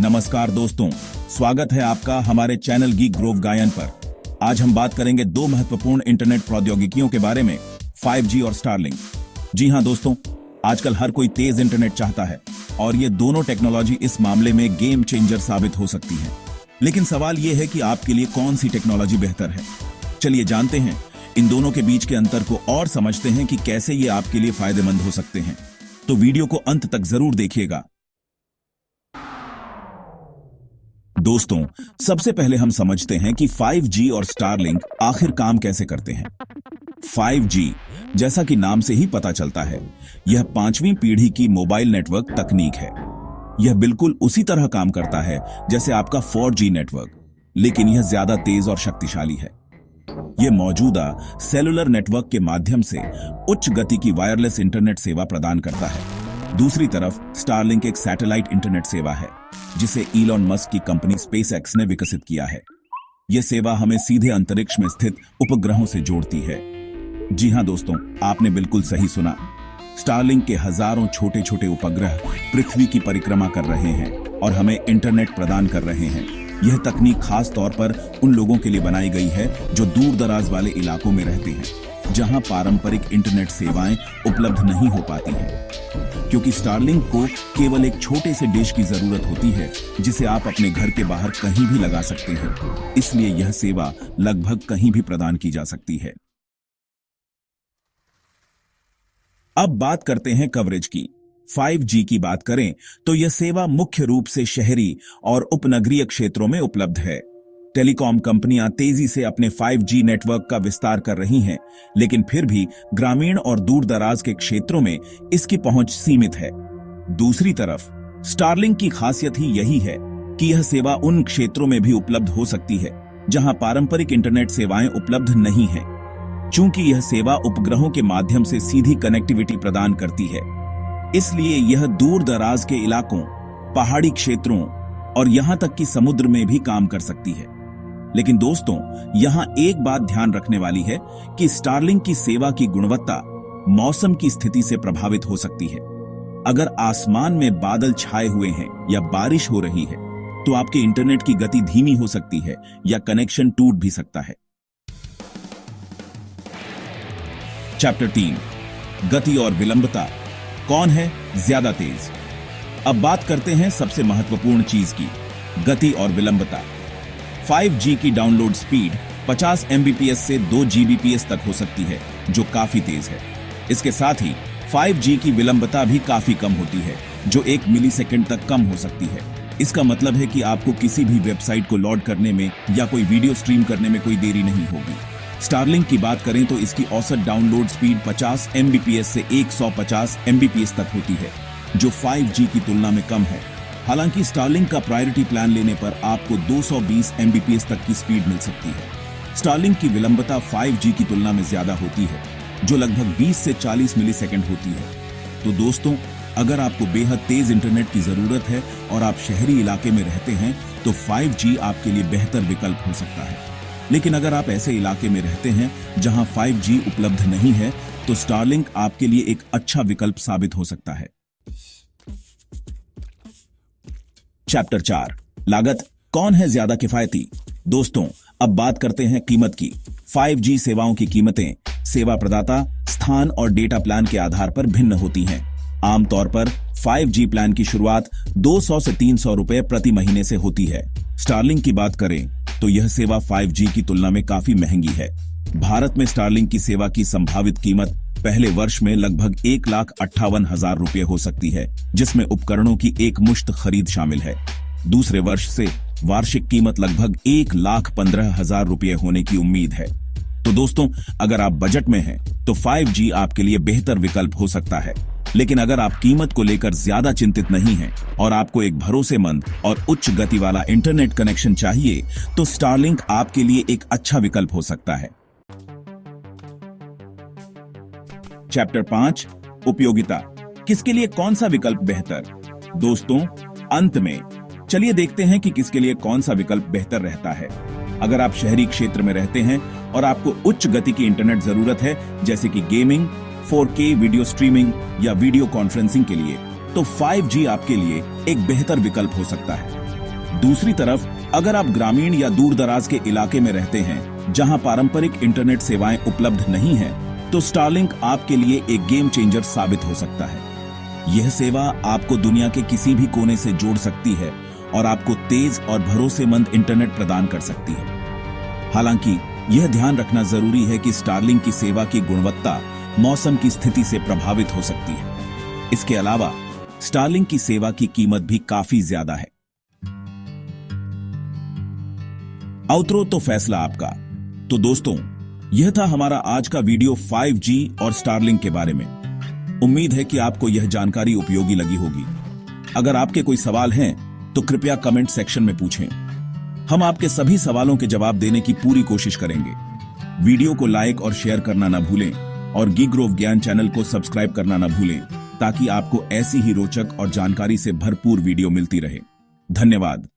नमस्कार दोस्तों, स्वागत है आपका हमारे चैनल गीक ग्रोव गायन पर। आज हम बात करेंगे दो महत्वपूर्ण इंटरनेट प्रौद्योगिकियों के बारे में, 5G और स्टारलिंक। जी हां दोस्तों, आजकल हर कोई तेज इंटरनेट चाहता है और ये दोनों टेक्नोलॉजी इस मामले में गेम चेंजर साबित हो सकती है। लेकिन सवाल ये है कि आपके लिए कौन सी टेक्नोलॉजी बेहतर है। चलिए जानते हैं इन दोनों के बीच के अंतर को और समझते हैं कि कैसे ये आपके लिए फायदेमंद हो सकते हैं। तो वीडियो को अंत तक जरूर देखिएगा। दोस्तों, सबसे पहले हम समझते हैं कि 5G और स्टारलिंक आखिर काम कैसे करते हैं। 5G, जैसा कि नाम से ही पता चलता है, यह 5वीं पीढ़ी की मोबाइल नेटवर्क तकनीक है। यह बिल्कुल उसी तरह काम करता है जैसे आपका 4G नेटवर्क, लेकिन यह ज्यादा तेज और शक्तिशाली है। यह मौजूदा सेलुलर नेटवर्क के माध्यम से उच्च गति की वायरलेस इंटरनेट सेवा प्रदान करता है। दूसरी तरफ स्टारलिंक एक सैटेलाइट इंटरनेट सेवा है जिसे इलॉन मस्क की कंपनी स्पेसएक्स ने विकसित किया है। यह सेवा हमें सीधे अंतरिक्ष में स्थित उपग्रहों से जोड़ती है। जी हां दोस्तों, आपने बिल्कुल सही सुना। स्टारलिंक के हजारों छोटे छोटे उपग्रह पृथ्वी की परिक्रमा कर रहे हैं और हमें इंटरनेट प्रदान कर रहे हैं। यह तकनीक खास तौर पर उन लोगों के लिए बनाई गई है जो दूर दराज वाले इलाकों में रहते हैं, जहां पारंपरिक इंटरनेट सेवाएं उपलब्ध नहीं हो पाती हैं। क्योंकि स्टारलिंक को केवल एक छोटे से डिश की जरूरत होती है जिसे आप अपने घर के बाहर कहीं भी लगा सकते हैं, इसलिए यह सेवा लगभग कहीं भी प्रदान की जा सकती है। अब बात करते हैं कवरेज की। 5G की बात करें तो यह सेवा मुख्य रूप से शहरी और उपनगरीय क्षेत्रों में उपलब्ध है। टेलीकॉम कंपनियां तेजी से अपने 5G नेटवर्क का विस्तार कर रही हैं, लेकिन फिर भी ग्रामीण और दूर दराज के क्षेत्रों में इसकी पहुंच सीमित है। दूसरी तरफ स्टारलिंक की खासियत ही यही है कि यह सेवा उन क्षेत्रों में भी उपलब्ध हो सकती है जहां पारंपरिक इंटरनेट सेवाएं उपलब्ध नहीं हैं। चूंकि यह सेवा उपग्रहों के माध्यम से सीधी कनेक्टिविटी प्रदान करती है, इसलिए यह दूर दराज के इलाकों, पहाड़ी क्षेत्रों और यहां तक कि समुद्र में भी काम कर सकती है। लेकिन दोस्तों, यहां एक बात ध्यान रखने वाली है कि स्टारलिंक की सेवा की गुणवत्ता मौसम की स्थिति से प्रभावित हो सकती है। अगर आसमान में बादल छाए हुए हैं या बारिश हो रही है तो आपके इंटरनेट की गति धीमी हो सकती है या कनेक्शन टूट भी सकता है। चैप्टर 3, गति और विलंबता। कौन है ज्यादा तेज? अब बात करते हैं सबसे महत्वपूर्ण चीज की, गति और विलंबता। 5G की डाउनलोड स्पीड 50 Mbps से 2 Gbps तक हो सकती है, जो काफी तेज है। इसके साथ ही 5G की विलंबता भी काफी कम होती है, जो 1 मिलीसेकंड तक कम हो सकती है। इसका मतलब है कि आपको किसी भी वेबसाइट को लोड करने में या कोई वीडियो स्ट्रीम करने में कोई देरी नहीं होगी। स्टारलिंक की बात करें तो इसकी औसत डाउनलोड स्पीड 50 Mbps से 150 Mbps तक होती है, जो 5G की तुलना में कम है। हालांकि स्टारलिंक का प्रायोरिटी प्लान लेने पर आपको 220 Mbps तक की स्पीड मिल सकती है। स्टारलिंक की विलंबता 5G की तुलना में ज्यादा होती है, जो लगभग 20 से 40 मिलीसेकंड होती है। तो दोस्तों, अगर आपको बेहद तेज इंटरनेट की जरूरत है और आप शहरी इलाके में रहते हैं तो 5G आपके लिए बेहतर विकल्प हो सकता है। लेकिन अगर आप ऐसे इलाके में रहते हैं जहां 5G उपलब्ध नहीं है तो स्टारलिंक आपके लिए एक अच्छा विकल्प साबित हो सकता है। चैप्टर 4, लागत। कौन है ज्यादा किफायती? दोस्तों, अब बात करते हैं कीमत की। 5G सेवाओं की कीमतें सेवा प्रदाता, स्थान और डेटा प्लान के आधार पर भिन्न होती हैं। आमतौर पर 5G प्लान की शुरुआत 200 से 300 रुपए प्रति महीने से होती है। स्टारलिंक की बात करें तो यह सेवा 5G की तुलना में काफी महंगी है। भारत में स्टारलिंक की सेवा की संभावित कीमत पहले वर्ष में लगभग 1,58,000 रुपये हो सकती है, जिसमें उपकरणों की एक मुश्त खरीद शामिल है। दूसरे वर्ष से वार्षिक कीमत लगभग 1,15,000 रुपये होने की उम्मीद है। तो दोस्तों, अगर आप बजट में हैं तो 5G आपके लिए बेहतर विकल्प हो सकता है। लेकिन अगर आप कीमत को लेकर ज्यादा चिंतित नहीं हैं और आपको एक भरोसेमंद और उच्च गति वाला इंटरनेट कनेक्शन चाहिए तो स्टारलिंक आपके लिए एक अच्छा विकल्प हो सकता है। चैप्टर 5, उपयोगिता। किसके लिए कौन सा विकल्प बेहतर? दोस्तों, अंत में चलिए देखते हैं कि किसके लिए कौन सा विकल्प बेहतर रहता है। अगर आप शहरी क्षेत्र में रहते हैं और आपको उच्च गति की इंटरनेट जरूरत है, जैसे कि गेमिंग, 4K वीडियो स्ट्रीमिंग या वीडियो कॉन्फ्रेंसिंग के लिए, तो 5G आपके लिए एक बेहतर विकल्प हो सकता है। दूसरी तरफ अगर आप ग्रामीण या दूर दराज के इलाके में रहते हैं जहां पारंपरिक इंटरनेट सेवाएं उपलब्ध नहीं हैं, तो स्टारलिंक आपके लिए एक गेम चेंजर साबित हो सकता है। यह सेवा आपको दुनिया के किसी भी कोने से जोड़ सकती है और आपको तेज और भरोसेमंद इंटरनेट प्रदान कर सकती है। हालांकि यह ध्यान रखना जरूरी है कि स्टारलिंक की सेवा की गुणवत्ता मौसम की स्थिति से प्रभावित हो सकती है। इसके अलावा स्टारलिंक की सेवा की कीमत भी काफी ज्यादा है। आउटरो तो फैसला आपका। तो दोस्तों, यह था हमारा आज का वीडियो 5G और स्टारलिंक के बारे में। उम्मीद है कि आपको यह जानकारी उपयोगी लगी होगी। अगर आपके कोई सवाल हैं तो कृपया कमेंट सेक्शन में पूछें। हम आपके सभी सवालों के जवाब देने की पूरी कोशिश करेंगे। वीडियो को लाइक और शेयर करना न भूलें और गीग्रोव ज्ञान चैनल को सब्सक्राइब करना न भूलें, ताकि आपको ऐसी ही रोचक और जानकारी से भरपूर वीडियो मिलती रहे। धन्यवाद।